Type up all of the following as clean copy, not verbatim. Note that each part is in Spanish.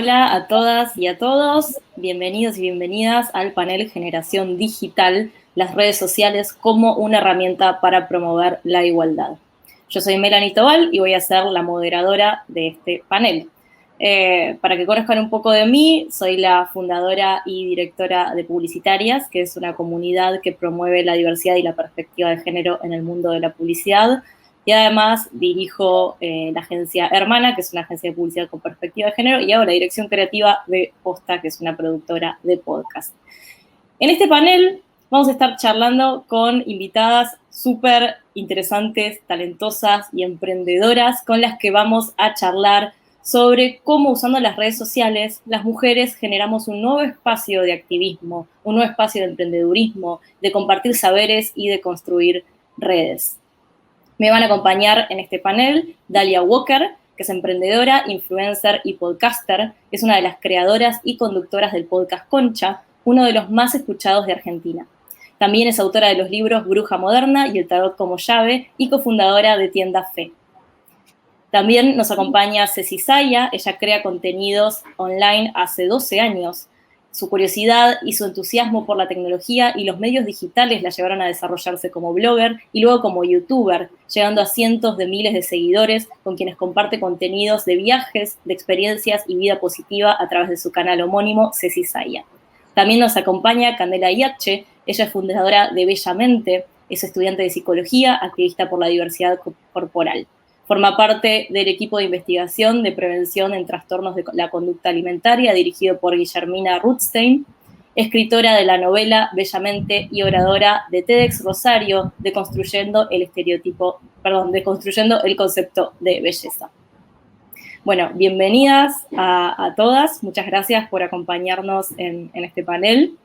Hola a todas y a todos, bienvenidos y bienvenidas al panel Generación Digital, las redes sociales como una herramienta para promover la igualdad. Yo soy Melanie Tobal y voy a ser la moderadora de este panel. Para que conozcan un poco de mí, soy la fundadora y directora de Publicitarias, que es una comunidad que promueve la diversidad y la perspectiva de género en el mundo de la publicidad. Y además dirijo la agencia Hermana, que es una agencia de publicidad con perspectiva de género, y hago la dirección creativa de Posta, que es una productora de podcast. En este panel vamos a estar charlando con invitadas súper interesantes, talentosas y emprendedoras con las que vamos a charlar sobre cómo usando las redes sociales las mujeres generamos un nuevo espacio de activismo, un nuevo espacio de emprendedurismo, de compartir saberes y de construir redes. Me van a acompañar en este panel Dalia Walker, que es emprendedora, influencer y podcaster. Es una de las creadoras y conductoras del podcast Concha, uno de los más escuchados de Argentina. También es autora de los libros Bruja Moderna y El Tarot como Llave y cofundadora de Tienda Fe. También nos acompaña Ceci Zaya. Ella crea contenidos online hace 12 años. Su curiosidad y su entusiasmo por la tecnología y los medios digitales la llevaron a desarrollarse como blogger y luego como youtuber, llegando a cientos de miles de seguidores con quienes comparte contenidos de viajes, de experiencias y vida positiva a través de su canal homónimo Ceci Zaya. También nos acompaña Candela Iache. Ella es fundadora de Bellamente, es estudiante de psicología, activista por la diversidad corporal. Forma parte del equipo de investigación de prevención en trastornos de la conducta alimentaria, dirigido por Guillermina Rutstein, escritora de la novela Bellamente y oradora de TEDx Rosario, deconstruyendo el concepto de belleza. Bueno, bienvenidas a todas. Muchas gracias por acompañarnos en este panel.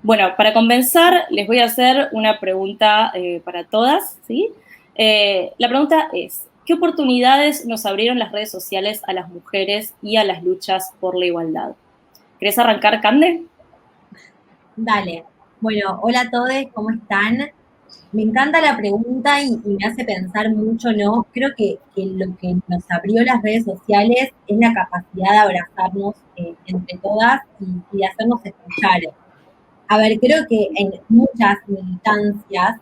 Bueno, para comenzar, les voy a hacer una pregunta para todas, ¿sí? La pregunta es, ¿qué oportunidades nos abrieron las redes sociales a las mujeres y a las luchas por la igualdad? ¿Querés arrancar, Cande? Dale. Bueno, hola a todos, ¿cómo están? Me encanta la pregunta y me hace pensar mucho, ¿no? Creo que lo que nos abrió las redes sociales es la capacidad de abrazarnos entre todas y de hacernos escuchar. A ver, creo que en muchas militancias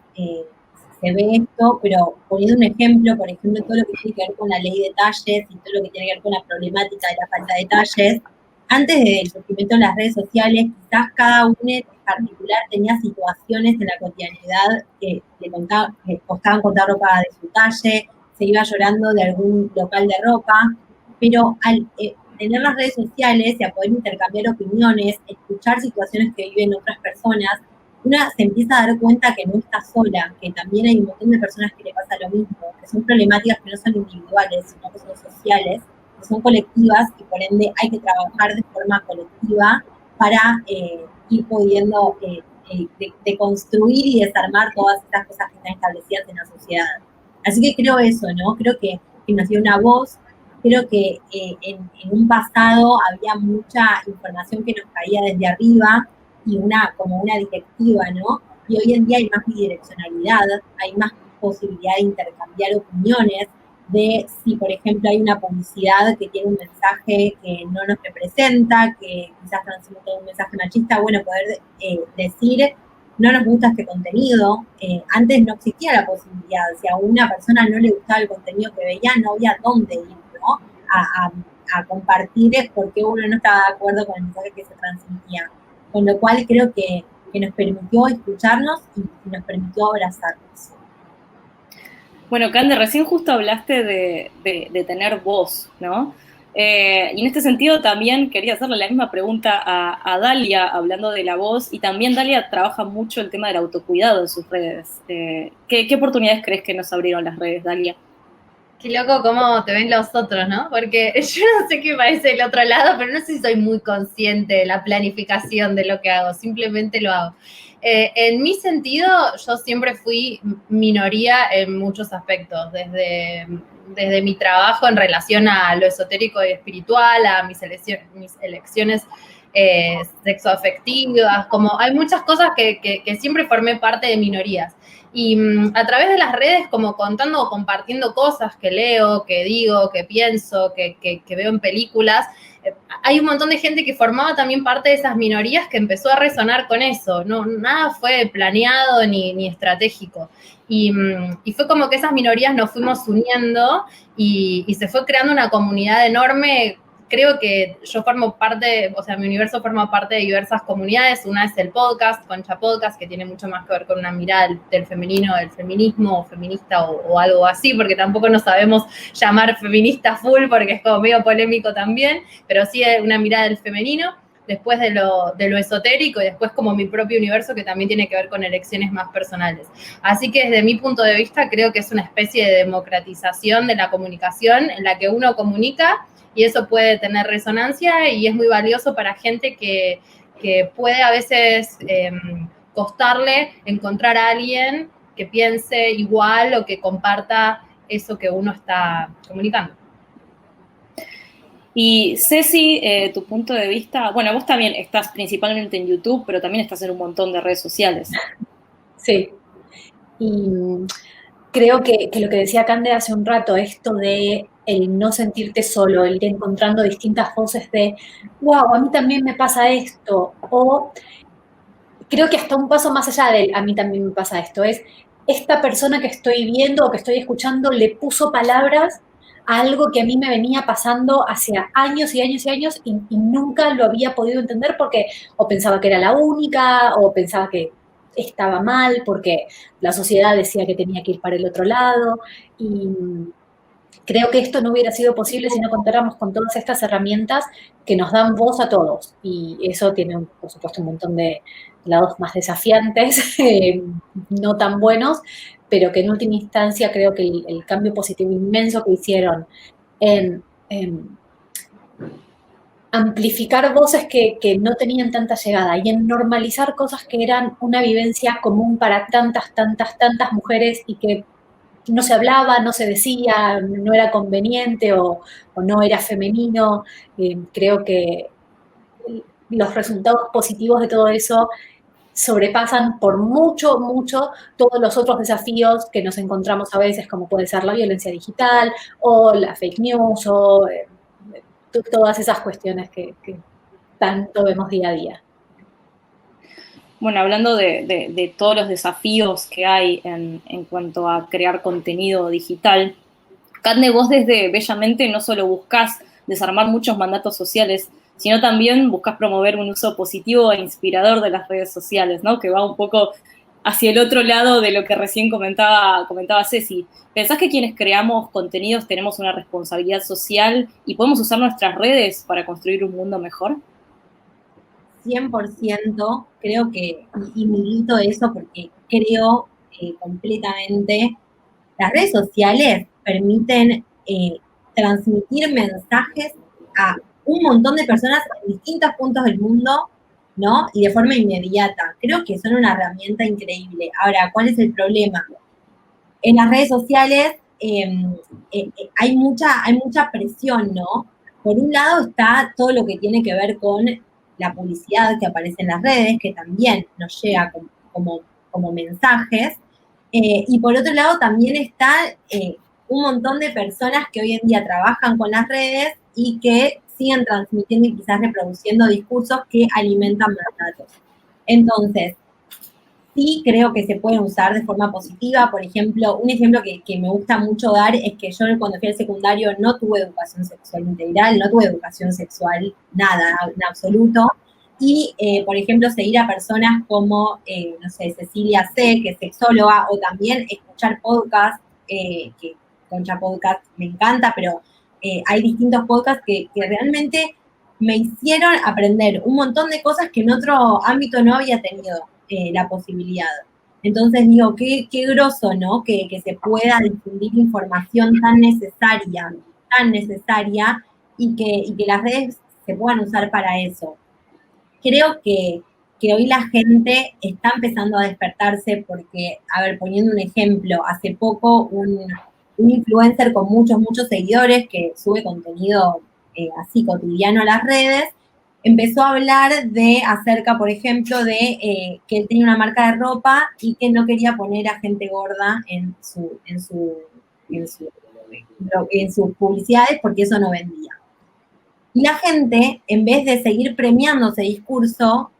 se ve esto, pero poniendo un ejemplo, por ejemplo, todo lo que tiene que ver con la ley de talles y todo lo que tiene que ver con la problemática de la falta de talles, antes del surgimiento de las redes sociales, quizás cada uno en particular tenía situaciones en la cotidianidad que le costaban contar ropa de su talle, se iba llorando de algún local de ropa, pero al tener las redes sociales y a poder intercambiar opiniones, escuchar situaciones que viven otras personas, una se empieza a dar cuenta que no está sola, que también hay un montón de personas que le pasa lo mismo, que son problemáticas que no son individuales, sino que son sociales, que son colectivas y por ende hay que trabajar de forma colectiva para ir pudiendo deconstruir y desarmar todas estas cosas que están establecidas en la sociedad. Así que creo eso, ¿no? Creo que nos dio una voz. Creo que en un pasado había mucha información que nos caía desde arriba y como una directiva, ¿no? Y hoy en día hay más bidireccionalidad, hay más posibilidad de intercambiar opiniones, de si, por ejemplo, hay una publicidad que tiene un mensaje que no nos representa, que quizás transmite un mensaje machista, bueno, poder decir, no nos gusta este contenido. Antes no existía la posibilidad, si a una persona no le gustaba el contenido que veía, no había dónde ir, ¿no? A compartir es porque uno no estaba de acuerdo con el mensaje que se transmitía. Con lo cual creo que nos permitió escucharnos y nos permitió abrazarnos. Bueno, Cande, recién justo hablaste de tener voz, ¿no? Y en este sentido también quería hacerle la misma pregunta a Dalia, hablando de la voz, y también Dalia trabaja mucho el tema del autocuidado en sus redes. ¿Qué oportunidades crees que nos abrieron las redes, Dalia? Qué loco cómo te ven los otros, ¿no? Porque yo no sé qué parece el otro lado, pero no sé si soy muy consciente de la planificación de lo que hago, simplemente lo hago. En mi sentido, yo siempre fui minoría en muchos aspectos, desde mi trabajo en relación a lo esotérico y espiritual, a mis elecciones sexoafectivas, como hay muchas cosas que siempre formé parte de minorías. Y a través de las redes, como contando o compartiendo cosas que leo, que digo, que pienso, que veo en películas, hay un montón de gente que formaba también parte de esas minorías que empezó a resonar con eso. No, nada fue planeado ni estratégico. Y fue como que esas minorías nos fuimos uniendo y se fue creando una comunidad enorme. Creo que yo formo parte, o sea, mi universo forma parte de diversas comunidades. Una es el podcast, Concha Podcast, que tiene mucho más que ver con una mirada del femenino, del feminismo, o feminista o algo así, porque tampoco nos sabemos llamar feminista full, porque es como medio polémico también, pero sí una mirada del femenino, después de lo esotérico y después como mi propio universo que también tiene que ver con elecciones más personales. Así que desde mi punto de vista creo que es una especie de democratización de la comunicación en la que uno comunica y eso puede tener resonancia y es muy valioso para gente que puede a veces costarle encontrar a alguien que piense igual o que comparta eso que uno está comunicando. Y Ceci, tu punto de vista, bueno, vos también estás principalmente en YouTube, pero también estás en un montón de redes sociales. Sí. Y creo que lo que decía Cande hace un rato, esto de el no sentirte solo, el ir encontrando distintas voces de, wow, a mí también me pasa esto, o creo que hasta un paso más allá del a mí también me pasa esto, es esta persona que estoy viendo o que estoy escuchando le puso palabras a algo que a mí me venía pasando hace años y años y años y nunca lo había podido entender porque o pensaba que era la única o pensaba que estaba mal porque la sociedad decía que tenía que ir para el otro lado y creo que esto no hubiera sido posible si no contáramos con todas estas herramientas que nos dan voz a todos. Y eso tiene, por supuesto, un montón de lados más desafiantes, no tan buenos, pero que en última instancia creo que el cambio positivo inmenso que hicieron en amplificar voces que no tenían tanta llegada y en normalizar cosas que eran una vivencia común para tantas, tantas, tantas mujeres y que no se hablaba, no se decía, no era conveniente o no era femenino. Creo que los resultados positivos de todo eso sobrepasan por mucho, mucho todos los otros desafíos que nos encontramos a veces, como puede ser la violencia digital o la fake news o todas esas cuestiones que tanto vemos día a día. Bueno, hablando de todos los desafíos que hay en cuanto a crear contenido digital, Cande, vos desde Bellamente no solo buscás desarmar muchos mandatos sociales, sino también buscás promover un uso positivo e inspirador de las redes sociales, ¿no? Que va un poco hacia el otro lado de lo que recién comentaba Ceci. ¿Pensás que quienes creamos contenidos tenemos una responsabilidad social y podemos usar nuestras redes para construir un mundo mejor? 100%, creo que, y milito eso porque creo completamente, las redes sociales permiten transmitir mensajes a un montón de personas en distintos puntos del mundo, ¿no? Y de forma inmediata. Creo que son una herramienta increíble. Ahora, ¿cuál es el problema? En las redes sociales hay mucha presión, ¿no? Por un lado está todo lo que tiene que ver con la publicidad que aparece en las redes, que también nos llega como mensajes, y por otro lado también está un montón de personas que hoy en día trabajan con las redes y que siguen transmitiendo y quizás reproduciendo discursos que alimentan mandatos. Entonces, sí creo que se pueden usar de forma positiva. Por ejemplo, un ejemplo que me gusta mucho dar es que yo cuando fui al secundario no tuve educación sexual integral, no tuve educación sexual, nada, en absoluto. Y, por ejemplo, seguir a personas como, no sé, Cecilia C., que es sexóloga, o también escuchar podcasts, que Concha Podcast me encanta, pero hay distintos podcasts que realmente me hicieron aprender un montón de cosas que en otro ámbito no había tenido la posibilidad. Entonces digo, qué groso, ¿no? Que se pueda difundir información tan necesaria y que las redes se puedan usar para eso. Creo que hoy la gente está empezando a despertarse porque, a ver, poniendo un ejemplo, hace poco un influencer con muchos seguidores que sube contenido así cotidiano a las redes, empezó a hablar acerca, por ejemplo, de que él tenía una marca de ropa y que no quería poner a gente gorda en sus publicidades porque eso no vendía. Y la gente, en vez de seguir premiando ese discurso,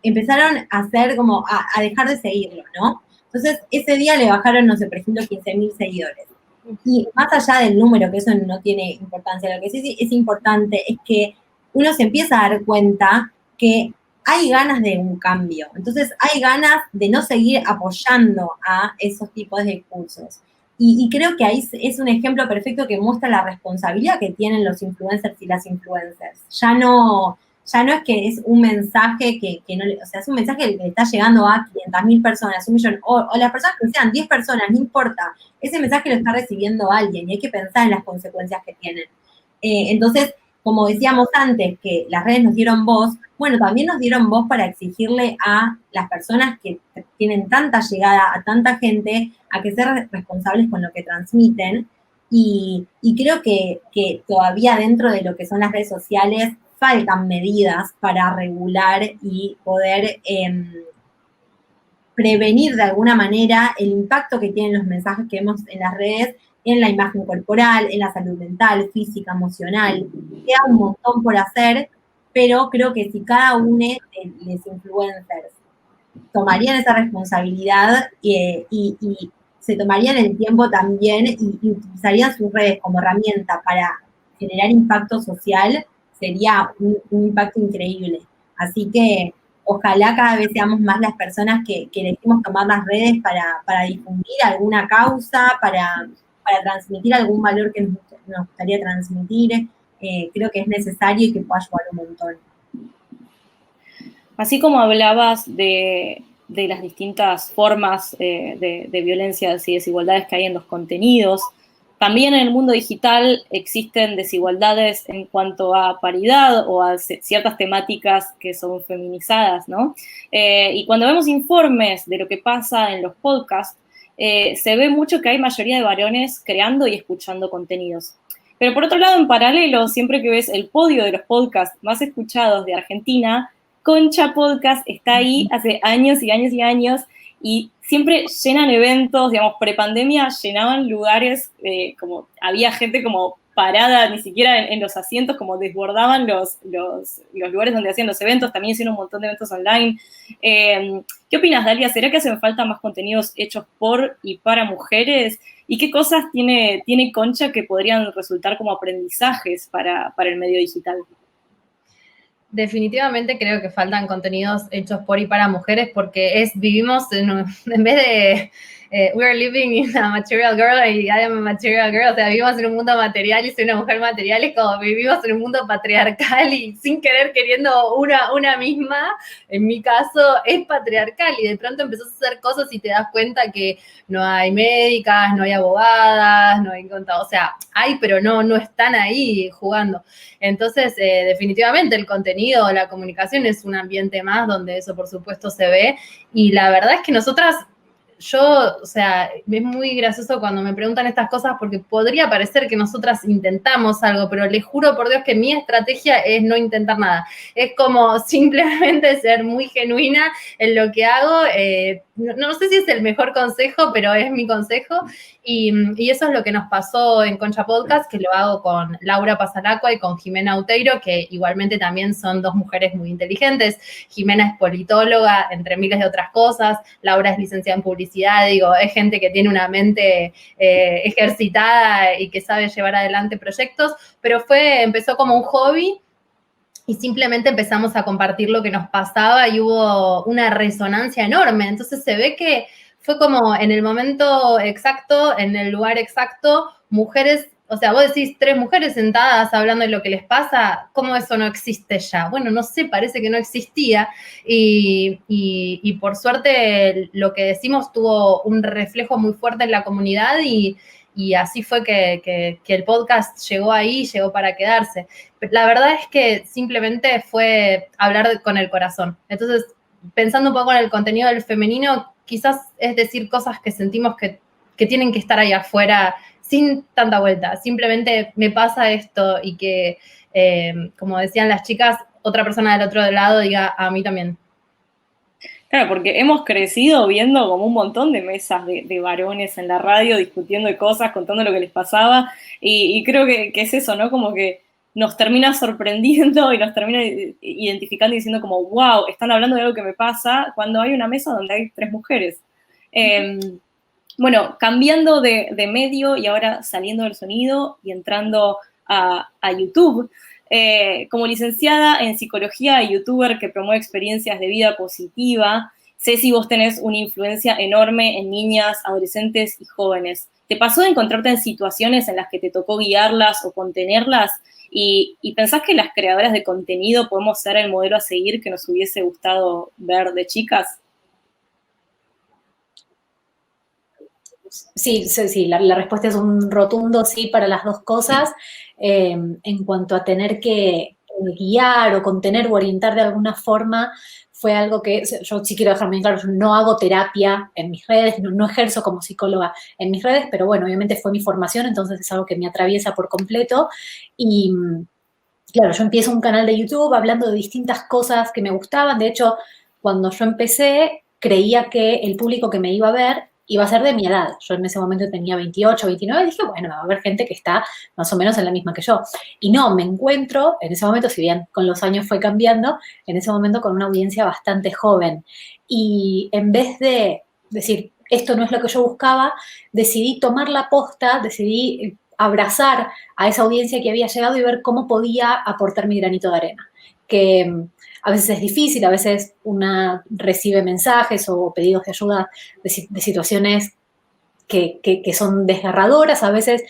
empezaron a hacer como a dejar de seguirlo, ¿no? Entonces, ese día le bajaron, no sé, por ejemplo, 15.000 seguidores. Y más allá del número, que eso no tiene importancia, lo que sí es importante es que uno se empieza a dar cuenta que hay ganas de un cambio. Entonces, hay ganas de no seguir apoyando a esos tipos de discursos. Y creo que ahí es un ejemplo perfecto que muestra la responsabilidad que tienen los influencers y las influencers. Ya no es que es un mensaje que no, o sea, es un mensaje que le está llegando a 500.000 personas, 1 millón, o las personas que sean 10 personas, no importa. Ese mensaje lo está recibiendo alguien y hay que pensar en las consecuencias que tienen. Entonces, como decíamos antes, que las redes nos dieron voz, bueno, también nos dieron voz para exigirle a las personas que tienen tanta llegada a tanta gente a que sean responsables con lo que transmiten. Y creo que todavía dentro de lo que son las redes sociales faltan medidas para regular y poder prevenir de alguna manera el impacto que tienen los mensajes que vemos en las redes en la imagen corporal, en la salud mental, física, emocional. Queda un montón por hacer, pero creo que si cada uno de los influencers tomarían esa responsabilidad y se tomarían el tiempo también y utilizarían sus redes como herramienta para generar impacto social, sería un impacto increíble. Así que ojalá cada vez seamos más las personas que elegimos tomar las redes para difundir alguna causa, para transmitir algún valor que nos gustaría transmitir. Creo que es necesario y que puede ayudar un montón. Así como hablabas de las distintas formas de violencias y desigualdades que hay en los contenidos, también en el mundo digital existen desigualdades en cuanto a paridad o a ciertas temáticas que son feminizadas, ¿no? Y cuando vemos informes de lo que pasa en los podcasts, se ve mucho que hay mayoría de varones creando y escuchando contenidos. Pero por otro lado, en paralelo, siempre que ves el podio de los podcasts más escuchados de Argentina, Concha Podcast está ahí hace años y años y años y siempre llenan eventos, digamos, prepandemia llenaban lugares, como había gente como parada, ni siquiera en los asientos, como desbordaban los lugares donde hacían los eventos, también hicieron un montón de eventos online. ¿Qué opinas, Dalia? ¿Será que hacen falta más contenidos hechos por y para mujeres? ¿Y qué cosas tiene Concha que podrían resultar como aprendizajes para el medio digital? Definitivamente creo que faltan contenidos hechos por y para mujeres porque vivimos en vez de we are living in a material girl y I am a material girl, o sea, vivimos en un mundo material y soy una mujer material, es como vivimos en un mundo patriarcal y sin querer queriendo una misma, en mi caso, es patriarcal y de pronto empezás a hacer cosas y te das cuenta que no hay médicas, no hay abogadas, no hay contadores, o sea, hay, pero no están ahí jugando. Entonces, definitivamente el contenido, la comunicación es un ambiente más donde eso, por supuesto, se ve. Y la verdad es que nosotras, o sea, es muy gracioso cuando me preguntan estas cosas porque podría parecer que nosotras intentamos algo, pero les juro por Dios que mi estrategia es no intentar nada. Es como simplemente ser muy genuina en lo que hago. No sé si es el mejor consejo, pero es mi consejo. Y eso es lo que nos pasó en Concha Podcast, que lo hago con Laura Pasalacqua y con Jimena Uteiro, que igualmente también son dos mujeres muy inteligentes. Jimena es politóloga, entre miles de otras cosas. Laura es licenciada en publicidad, digo, es gente que tiene una mente ejercitada y que sabe llevar adelante proyectos, pero empezó como un hobby y simplemente empezamos a compartir lo que nos pasaba y hubo una resonancia enorme. Entonces se ve que fue como en el momento exacto, en el lugar exacto, mujeres, o sea, vos decís 3 mujeres sentadas hablando de lo que les pasa, ¿cómo eso no existe ya? Bueno, no sé, parece que no existía y por suerte lo que decimos tuvo un reflejo muy fuerte en la comunidad y así fue que el podcast llegó ahí, llegó para quedarse. La verdad es que simplemente fue hablar con el corazón. Entonces, pensando un poco en el contenido del femenino, quizás es decir cosas que sentimos que tienen que estar ahí afuera sin tanta vuelta. Simplemente me pasa esto y que, como decían las chicas, otra persona del otro lado diga, a mí también. Claro, porque hemos crecido viendo como un montón de mesas de varones en la radio discutiendo de cosas, contando lo que les pasaba, y creo que es eso, ¿no? Como que nos termina sorprendiendo y nos termina identificando y diciendo como, wow, están hablando de algo que me pasa, cuando hay una mesa donde hay 3 mujeres. Bueno, cambiando de medio y ahora saliendo del sonido y entrando a YouTube. Como licenciada en psicología y youtuber que promueve experiencias de vida positiva, sé si vos tenés una influencia enorme en niñas, adolescentes y jóvenes. ¿Te pasó de encontrarte en situaciones en las que te tocó guiarlas o contenerlas? ¿Y pensás que las creadoras de contenido podemos ser el modelo a seguir que nos hubiese gustado ver de chicas? Sí, la respuesta es un rotundo sí para las dos cosas. En cuanto a tener que guiar o contener o orientar de alguna forma, fue algo que yo sí quiero dejar bien claro, yo no hago terapia en mis redes, no ejerzo como psicóloga en mis redes, pero bueno, obviamente fue mi formación, entonces es algo que me atraviesa por completo. Y claro, yo empiezo un canal de YouTube hablando de distintas cosas que me gustaban. De hecho, cuando yo empecé, creía que el público que me iba a ver iba a ser de mi edad. Yo en ese momento tenía 28, 29, y dije, bueno, va a haber gente que está más o menos en la misma que yo. Y no, me encuentro en ese momento, si bien con los años fue cambiando, en ese momento con una audiencia bastante joven. Y en vez de decir, esto no es lo que yo buscaba, decidí tomar la posta, decidí abrazar a esa audiencia que había llegado y ver cómo podía aportar mi granito de arena. Que a veces es difícil, a veces una recibe mensajes o pedidos de ayuda de situaciones que son desgarradoras, a veces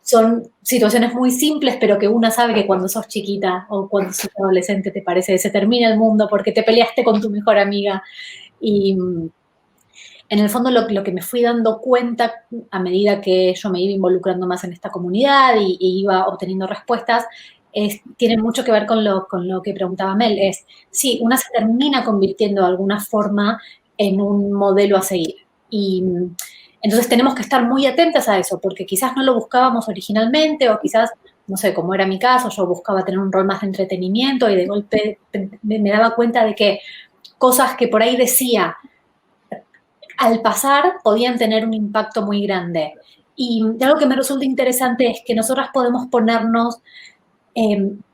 son situaciones muy simples, pero que una sabe que cuando sos chiquita o cuando sos adolescente te parece que se termina el mundo porque te peleaste con tu mejor amiga. Y en el fondo lo que me fui dando cuenta a medida que yo me iba involucrando más en esta comunidad y iba obteniendo respuestas, tiene mucho que ver con lo que preguntaba Mel, es, sí, una se termina convirtiendo de alguna forma en un modelo a seguir. Y entonces tenemos que estar muy atentas a eso, porque quizás no lo buscábamos originalmente o quizás, no sé, como era mi caso, yo buscaba tener un rol más de entretenimiento y de golpe me daba cuenta de que cosas que por ahí decía al pasar podían tener un impacto muy grande. Y algo que me resulta interesante es que nosotras podemos ponernos en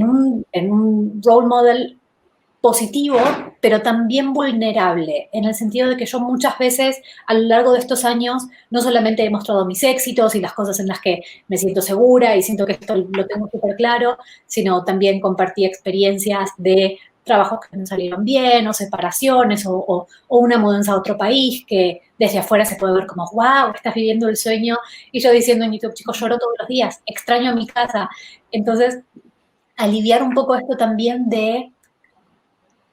un role model positivo, pero también vulnerable, en el sentido de que yo muchas veces a lo largo de estos años no solamente he mostrado mis éxitos y las cosas en las que me siento segura y siento que esto lo tengo súper claro, sino también compartí experiencias de trabajos que no salieron bien, o separaciones, o una mudanza a otro país, que desde afuera se puede ver como, wow, estás viviendo el sueño, y yo diciendo en YouTube, chicos, lloro todos los días, extraño mi casa. Entonces, aliviar un poco esto también de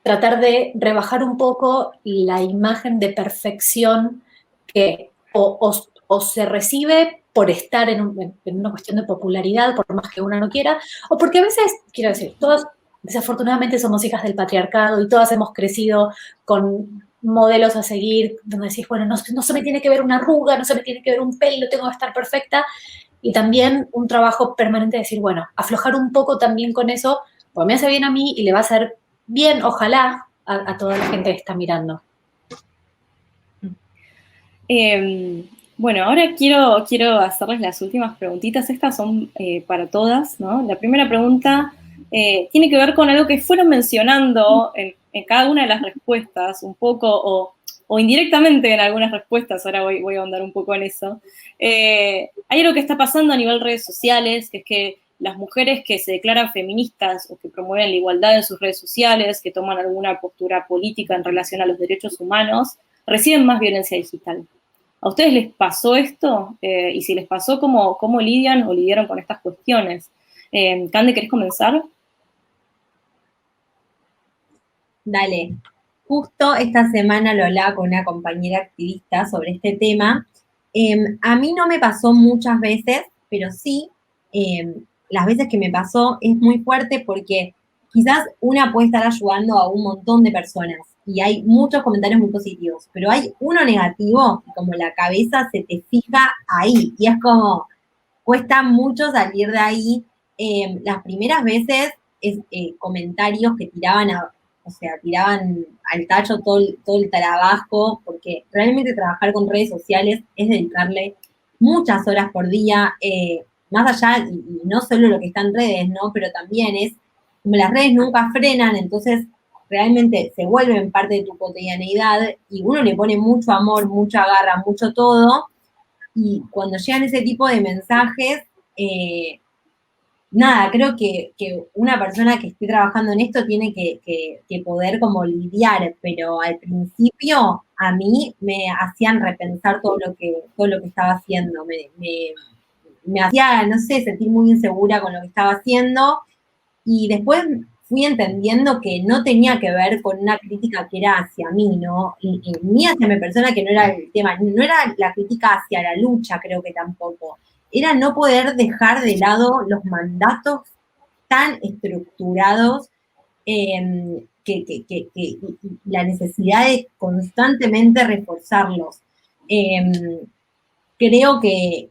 tratar de rebajar un poco la imagen de perfección que o se recibe por estar en una cuestión de popularidad, por más que una no quiera, o porque a veces, quiero decir, todas desafortunadamente somos hijas del patriarcado y todas hemos crecido con modelos a seguir, donde decís, bueno, no se me tiene que ver una arruga, no se me tiene que ver un pelo, tengo que estar perfecta, y también un trabajo permanente de decir, bueno, aflojar un poco también con eso, porque me hace bien a mí y le va a hacer bien, ojalá, a toda la gente que está mirando. Bueno, ahora quiero hacerles las últimas preguntitas. Estas son para todas, ¿no? La primera pregunta tiene que ver con algo que fueron mencionando en cada una de las respuestas, un poco, o indirectamente en algunas respuestas, ahora voy a ahondar un poco en eso. Hay algo que está pasando a nivel redes sociales, que es que las mujeres que se declaran feministas o que promueven la igualdad en sus redes sociales, que toman alguna postura política en relación a los derechos humanos, reciben más violencia digital. ¿A ustedes les pasó esto? Y si les pasó, ¿cómo lidian o lidiaron con estas cuestiones? Cande, ¿querés comenzar? Dale. Justo esta semana lo hablaba con una compañera activista sobre este tema. A mí no me pasó muchas veces, pero sí, las veces que me pasó es muy fuerte porque quizás una puede estar ayudando a un montón de personas y hay muchos comentarios muy positivos, pero hay uno negativo y como la cabeza se te fija ahí y es como, cuesta mucho salir de ahí. Las primeras veces comentarios que tiraban al tacho todo el trabajo, porque realmente trabajar con redes sociales es dedicarle muchas horas por día, más allá, y no solo lo que está en redes, ¿no? Pero también es, como las redes nunca frenan, entonces realmente se vuelven parte de tu cotidianeidad y uno le pone mucho amor, mucha garra, mucho todo, y cuando llegan ese tipo de mensajes, nada, creo que una persona que esté trabajando en esto tiene que poder como lidiar, pero al principio a mí me hacían repensar todo lo que estaba haciendo, me hacía, no sé, sentir muy insegura con lo que estaba haciendo, y después fui entendiendo que no tenía que ver con una crítica que era hacia mí, ¿no? Y ni hacia mi persona, que no era el tema, no era la crítica hacia la lucha, creo que tampoco. Era no poder dejar de lado los mandatos tan estructurados, y la necesidad de constantemente reforzarlos. Creo que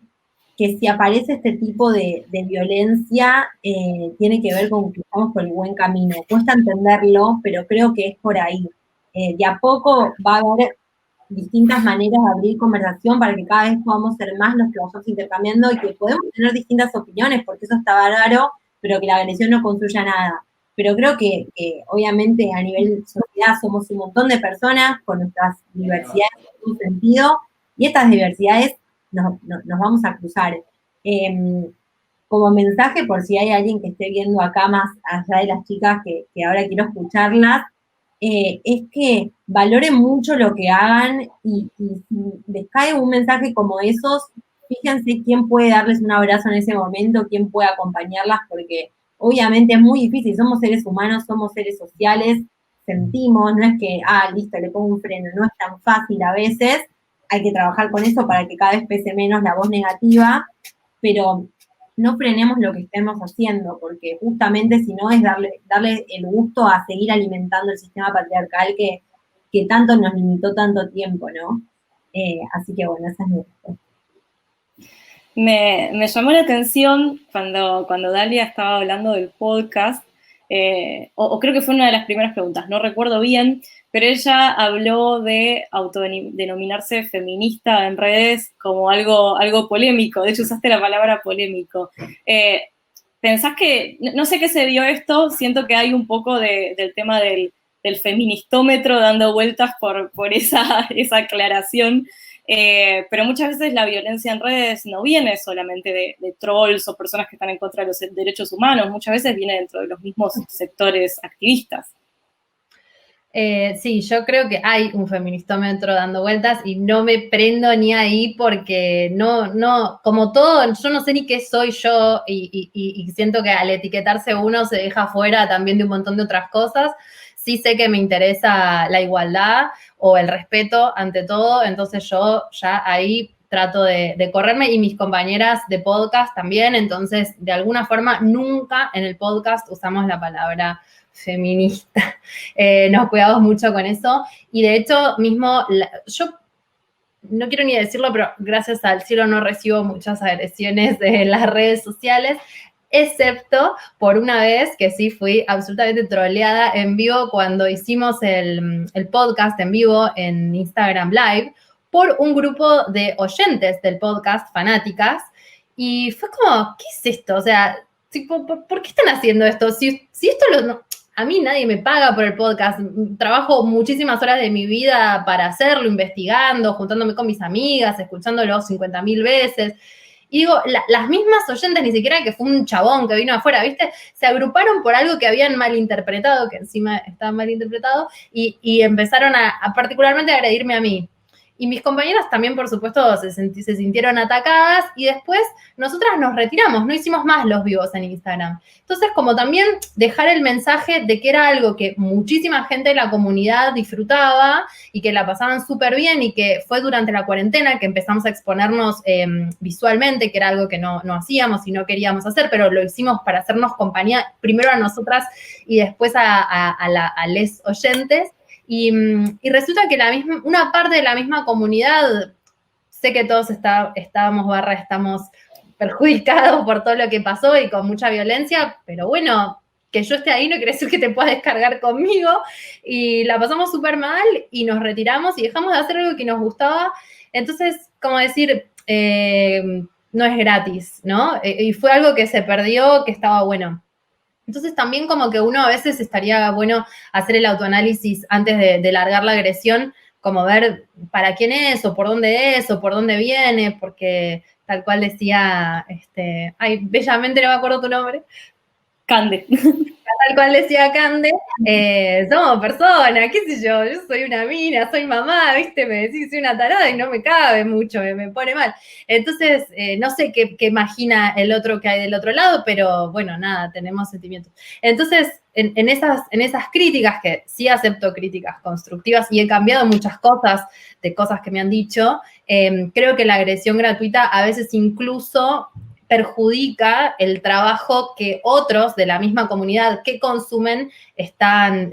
si aparece este tipo de violencia, tiene que ver con que estamos por el buen camino. Cuesta entenderlo, pero creo que es por ahí. De a poco va a haber distintas maneras de abrir conversación para que cada vez podamos ser más los que vamos intercambiando y que podemos tener distintas opiniones, porque eso está bárbaro, pero que la agresión no construya nada. Pero creo que obviamente a nivel sociedad somos un montón de personas con nuestras diversidades en un sentido, y estas diversidades nos vamos a cruzar. Como mensaje, por si hay alguien que esté viendo acá más allá de las chicas que ahora quiero escucharlas, es que valoren mucho lo que hagan, y si les cae un mensaje como esos, fíjense quién puede darles un abrazo en ese momento, quién puede acompañarlas, porque obviamente es muy difícil, somos seres humanos, somos seres sociales, sentimos, no es que, listo, le pongo un freno, no es tan fácil a veces, hay que trabajar con eso para que cada vez pese menos la voz negativa, pero no frenemos lo que estemos haciendo, porque justamente si no es darle el gusto a seguir alimentando el sistema patriarcal que tanto nos limitó tanto tiempo, ¿no? Así que bueno, esa es mi respuesta. Me llamó la atención cuando Dalia estaba hablando del podcast, o creo que fue una de las primeras preguntas, no recuerdo bien, pero ella habló de autodenominarse feminista en redes como algo polémico. De hecho, usaste la palabra polémico. ¿Pensás que, no sé qué se dio esto, siento que hay un poco del tema del feministómetro dando vueltas por esa aclaración? Pero muchas veces la violencia en redes no viene solamente de trolls o personas que están en contra de los derechos humanos, muchas veces viene dentro de los mismos sectores activistas. Sí, yo creo que hay un feministómetro dando vueltas y no me prendo ni ahí porque no, como todo, yo no sé ni qué soy yo y siento que al etiquetarse uno se deja fuera también de un montón de otras cosas. Sí sé que me interesa la igualdad o el respeto ante todo, entonces yo ya ahí trato de correrme, y mis compañeras de podcast también, entonces de alguna forma nunca en el podcast usamos la palabra feminista. Nos cuidamos mucho con eso, y de hecho mismo yo no quiero ni decirlo, pero gracias al cielo no recibo muchas agresiones de las redes sociales, excepto por una vez que sí fui absolutamente troleada en vivo cuando hicimos el podcast en vivo en Instagram Live por un grupo de oyentes del podcast, fanáticas, y fue como, ¿qué es esto? O sea, tipo, ¿por qué están haciendo esto? Si esto a mí nadie me paga por el podcast, trabajo muchísimas horas de mi vida para hacerlo, investigando, juntándome con mis amigas, escuchándolo 50.000 veces. Y digo, las mismas oyentes, ni siquiera que fue un chabón que vino afuera, ¿viste? Se agruparon por algo que habían malinterpretado, que encima estaba malinterpretado, y empezaron a particularmente a agredirme a mí. Y mis compañeras también, por supuesto, se sintieron atacadas, y después nosotras nos retiramos, no hicimos más los vivos en Instagram. Entonces, como también dejar el mensaje de que era algo que muchísima gente de la comunidad disfrutaba y que la pasaban súper bien, y que fue durante la cuarentena que empezamos a exponernos visualmente, que era algo que no hacíamos y no queríamos hacer, pero lo hicimos para hacernos compañía primero a nosotras y después a les oyentes. Y resulta que una parte de la misma comunidad, sé que todos estamos perjudicados por todo lo que pasó y con mucha violencia, pero bueno, que yo esté ahí no quiere decir que te puedas descargar conmigo, y la pasamos súper mal y nos retiramos y dejamos de hacer algo que nos gustaba. Entonces, como decir, no es gratis, ¿no? Y fue algo que se perdió, que estaba bueno. Entonces también como que uno a veces estaría bueno hacer el autoanálisis antes de largar la agresión, como ver para quién es, o por dónde viene, porque tal cual decía, ay, bellamente no me acuerdo tu nombre. Cande. Tal cual decía Cande, somos personas, qué sé yo soy una mina, soy mamá, ¿viste? Me decís que soy una tarada y no me cabe mucho, me pone mal. Entonces, no sé qué imagina el otro que hay del otro lado, pero bueno, nada, tenemos sentimientos. Entonces, en esas críticas, que sí acepto críticas constructivas y he cambiado muchas cosas de cosas que me han dicho, creo que la agresión gratuita a veces incluso perjudica el trabajo que otros de la misma comunidad que consumen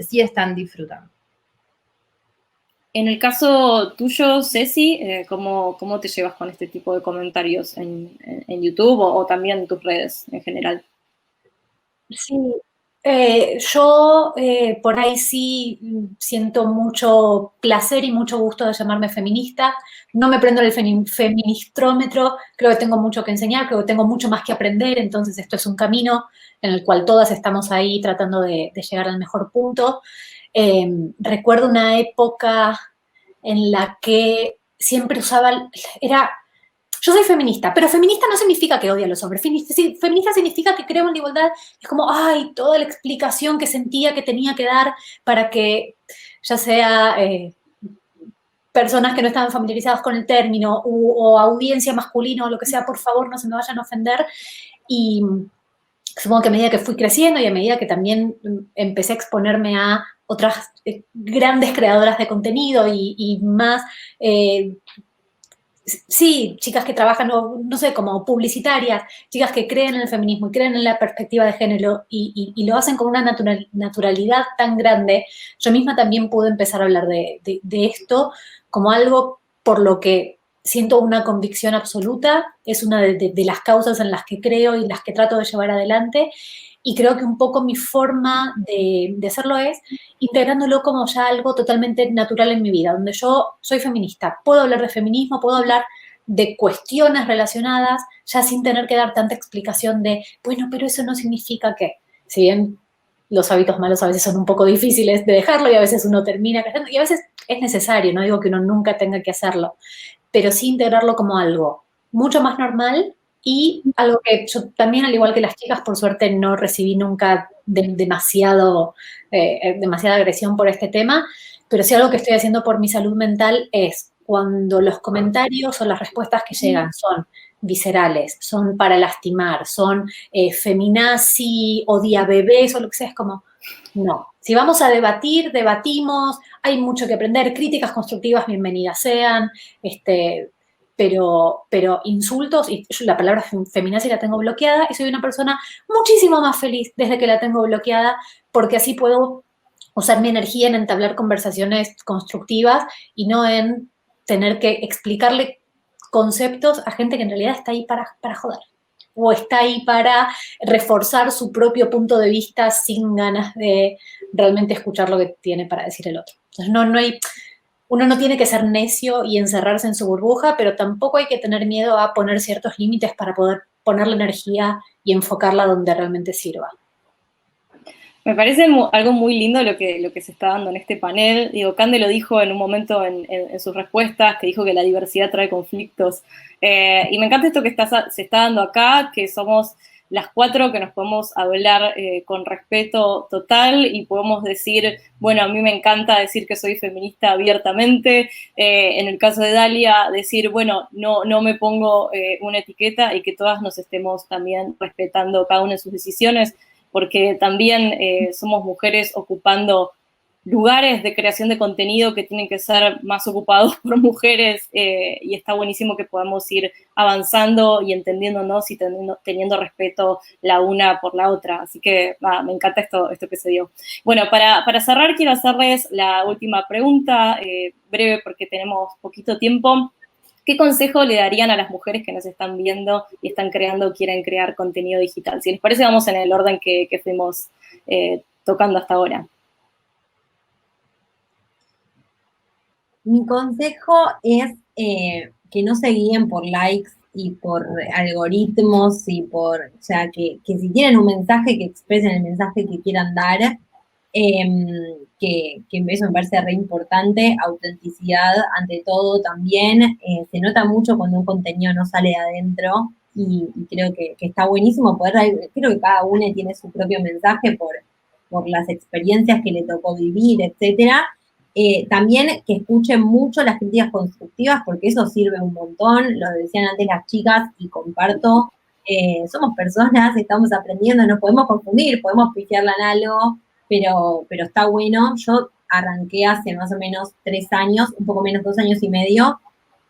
sí están disfrutando. En el caso tuyo, Ceci, ¿cómo te llevas con este tipo de comentarios en YouTube o también en tus redes en general? Sí, yo por ahí sí siento mucho placer y mucho gusto de llamarme feminista. No me prendo el feministrómetro, creo que tengo mucho que enseñar, creo que tengo mucho más que aprender, entonces esto es un camino en el cual todas estamos ahí tratando de llegar al mejor punto. Recuerdo una época en la que siempre usaba, yo soy feminista, pero feminista no significa que odie a los hombres. Feminista significa que creo en la igualdad. Es como, ay, toda la explicación que sentía que tenía que dar para que, ya sea personas que no estaban familiarizadas con el término o audiencia masculina o lo que sea, por favor, no se me vayan a ofender. Y supongo que a medida que fui creciendo y a medida que también empecé a exponerme a otras grandes creadoras de contenido y más sí, chicas que trabajan, no sé, como publicitarias, chicas que creen en el feminismo y creen en la perspectiva de género y lo hacen con una naturalidad tan grande, yo misma también pude empezar a hablar de esto como algo por lo que siento una convicción absoluta, es una de las causas en las que creo y las que trato de llevar adelante, y creo que un poco mi forma de hacerlo es integrándolo como ya algo totalmente natural en mi vida, donde yo soy feminista, puedo hablar de feminismo, puedo hablar de cuestiones relacionadas, ya sin tener que dar tanta explicación de, bueno, pero eso no significa que, si bien los hábitos malos a veces son un poco difíciles de dejarlo y a veces uno termina cayendo, y a veces es necesario, no digo que uno nunca tenga que hacerlo, pero sí integrarlo como algo mucho más normal y algo que yo también, al igual que las chicas, por suerte no recibí nunca demasiada agresión por este tema, pero sí algo que estoy haciendo por mi salud mental es cuando los comentarios o las respuestas que llegan son viscerales, son para lastimar, son feminazi, odia bebés o lo que sea, es como, no. Si vamos a debatir, debatimos, hay mucho que aprender, críticas constructivas bienvenidas sean, pero insultos, y yo la palabra feminazi la tengo bloqueada y soy una persona muchísimo más feliz desde que la tengo bloqueada, porque así puedo usar mi energía en entablar conversaciones constructivas y no en tener que explicarle conceptos a gente que en realidad está ahí para joder o está ahí para reforzar su propio punto de vista sin ganas de realmente escuchar lo que tiene para decir el otro. Entonces uno no tiene que ser necio y encerrarse en su burbuja, pero tampoco hay que tener miedo a poner ciertos límites para poder poner la energía y enfocarla donde realmente sirva. Me parece algo muy lindo lo que se está dando en este panel. Digo, Cande lo dijo en un momento en sus respuestas, que dijo que la diversidad trae conflictos. Y me encanta esto que se está dando acá, que somos las 4 que nos podemos hablar con respeto total y podemos decir, bueno, a mí me encanta decir que soy feminista abiertamente. En el caso de Dalia, decir, bueno, no me pongo una etiqueta y que todas nos estemos también respetando cada una de sus decisiones, porque también somos mujeres ocupando lugares de creación de contenido que tienen que ser más ocupados por mujeres y está buenísimo que podamos ir avanzando y entendiéndonos y teniendo respeto la una por la otra. Así que me encanta esto que se dio. Bueno, para cerrar quiero hacerles la última pregunta, breve porque tenemos poquito tiempo. ¿qué consejo le darían a las mujeres que nos están viendo y están creando, quieren crear contenido digital? Si les parece, vamos en el orden que fuimos tocando hasta ahora. Mi consejo es que no se guíen por likes y por algoritmos y o sea, que si tienen un mensaje, que expresen el mensaje que quieran dar, que eso me parece re importante, autenticidad ante todo también, se nota mucho cuando un contenido no sale de adentro y creo que está buenísimo creo que cada uno tiene su propio mensaje por las experiencias que le tocó vivir, etcétera. También que escuchen mucho las críticas constructivas, porque eso sirve un montón, lo decían antes las chicas, y comparto, somos personas, estamos aprendiendo, nos podemos confundir, podemos pifiarla en algo, pero está bueno. Yo arranqué hace más o menos 3 años, un poco menos, 2 años y medio,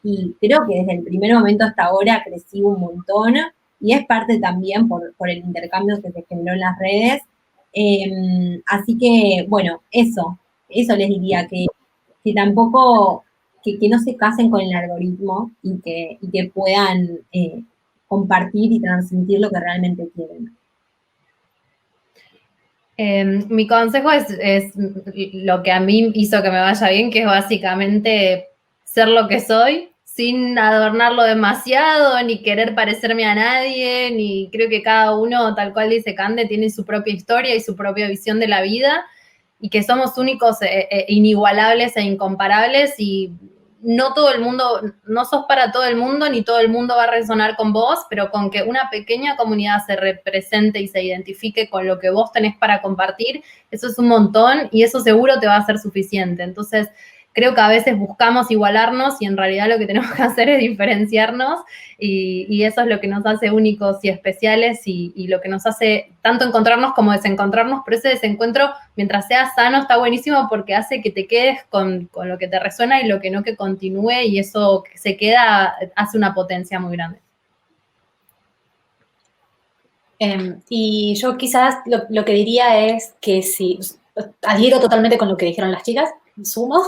y creo que desde el primer momento hasta ahora crecí un montón, y es parte también por el intercambio que se generó en las redes. Así que, bueno, eso les diría, que tampoco, que no se casen con el algoritmo y que puedan compartir y transmitir lo que realmente quieren. Mi consejo es lo que a mí hizo que me vaya bien, que es básicamente ser lo que soy, sin adornarlo demasiado, ni querer parecerme a nadie, ni creo que cada uno, tal cual dice Cande, tiene su propia historia y su propia visión de la vida, y que somos únicos, inigualables e incomparables, y no todo el mundo, no sos para todo el mundo, ni todo el mundo va a resonar con vos, pero con que una pequeña comunidad se represente y se identifique con lo que vos tenés para compartir, eso es un montón y eso seguro te va a ser suficiente. Entonces, creo que a veces buscamos igualarnos y en realidad lo que tenemos que hacer es diferenciarnos, y eso es lo que nos hace únicos y especiales, y lo que nos hace tanto encontrarnos como desencontrarnos, pero ese desencuentro, mientras sea sano, está buenísimo porque hace que te quedes con lo que te resuena y lo que no, que continúe, y eso que se queda hace una potencia muy grande. Y yo quizás lo que diría es que si adhiero totalmente con lo que dijeron las chicas, sumo,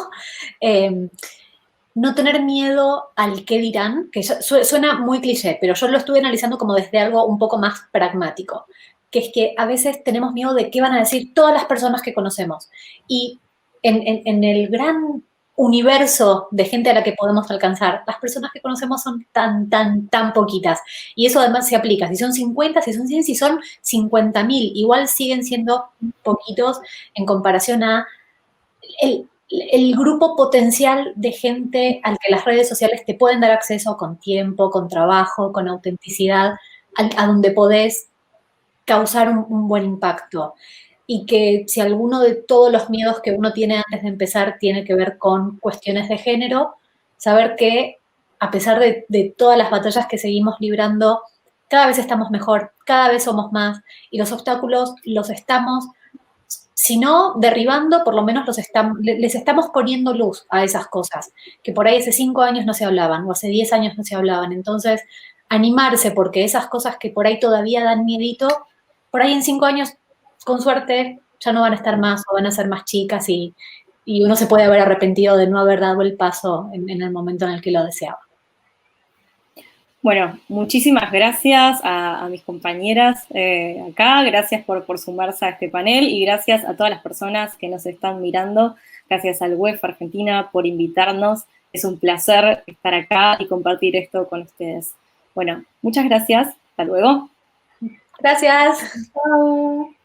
no tener miedo al qué dirán, que suena muy cliché, pero yo lo estuve analizando como desde algo un poco más pragmático, que es que a veces tenemos miedo de qué van a decir todas las personas que conocemos. Y en el gran universo de gente a la que podemos alcanzar, las personas que conocemos son tan poquitas. Y eso además se aplica. Si son 50, si son 100, si son 50.000, igual siguen siendo poquitos en comparación a el grupo potencial de gente al que las redes sociales te pueden dar acceso con tiempo, con trabajo, con autenticidad, a donde podés causar un buen impacto. Y que si alguno de todos los miedos que uno tiene antes de empezar tiene que ver con cuestiones de género, saber que a pesar de todas las batallas que seguimos librando, cada vez estamos mejor, cada vez somos más, y los obstáculos los estamos, si no derribando, por lo menos les estamos poniendo luz a esas cosas, que por ahí hace 5 años no se hablaban, o hace 10 años no se hablaban. Entonces, animarse, porque esas cosas que por ahí todavía dan miedito, por ahí en 5 años, con suerte, ya no van a estar más, o van a ser más chicas, y uno se puede haber arrepentido de no haber dado el paso en el momento en el que lo deseaba. Bueno, muchísimas gracias a mis compañeras acá, gracias por sumarse a este panel, y gracias a todas las personas que nos están mirando, gracias al WEF Argentina por invitarnos, es un placer estar acá y compartir esto con ustedes. Bueno, muchas gracias, hasta luego. Gracias. Chao.